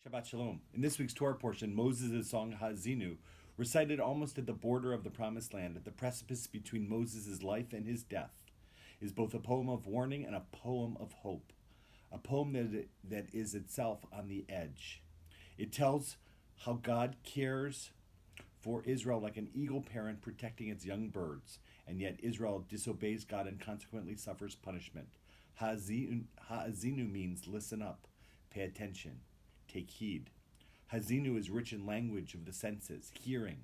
Shabbat Shalom. In this week's Torah portion, Moses' song Haazinu, recited almost at the border of the Promised Land, at the precipice between Moses' life and his death, is both a poem of warning and a poem of hope, a poem that is itself on the edge. It tells how God cares for Israel like an eagle parent protecting its young birds, and yet Israel disobeys God and consequently suffers punishment. Haazinu means listen up, pay attention, take heed. Haazinu is rich in language of the senses, hearing,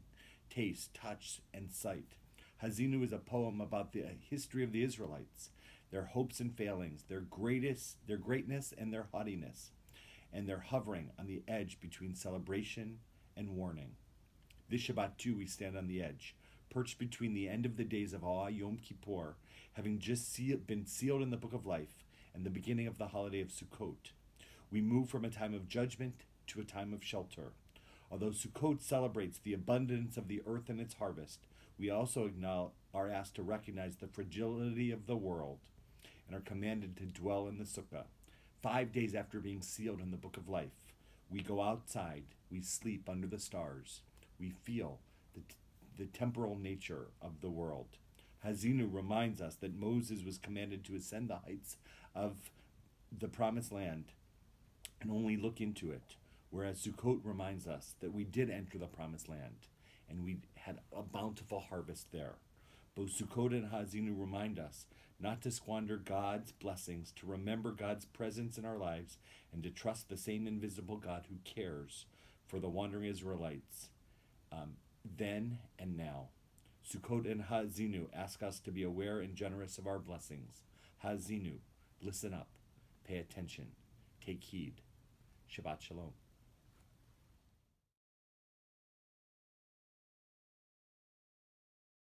taste, touch, and sight. Haazinu is a poem about the history of the Israelites, their hopes and failings, their greatness and their haughtiness, and their hovering on the edge between celebration and warning. This Shabbat too we stand on the edge, perched between the end of the days of Yom Kippur, having just been sealed in the Book of Life, and the beginning of the holiday of Sukkot. We move from a time of judgment to a time of shelter. Although Sukkot celebrates the abundance of the earth and its harvest, we also are asked to recognize the fragility of the world and are commanded to dwell in the Sukkah. 5 days after being sealed in the Book of Life, we go outside, we sleep under the stars, we feel the temporal nature of the world. Haazinu reminds us that Moses was commanded to ascend the heights of the Promised Land and only look into it, whereas Sukkot reminds us that we did enter the Promised Land and we had a bountiful harvest there. Both Sukkot and Haazinu remind us not to squander God's blessings, to remember God's presence in our lives, and to trust the same invisible God who cares for the wandering Israelites then and now. Sukkot and Haazinu ask us to be aware and generous of our blessings. Haazinu, listen up, pay attention, take heed. Shabbat Shalom.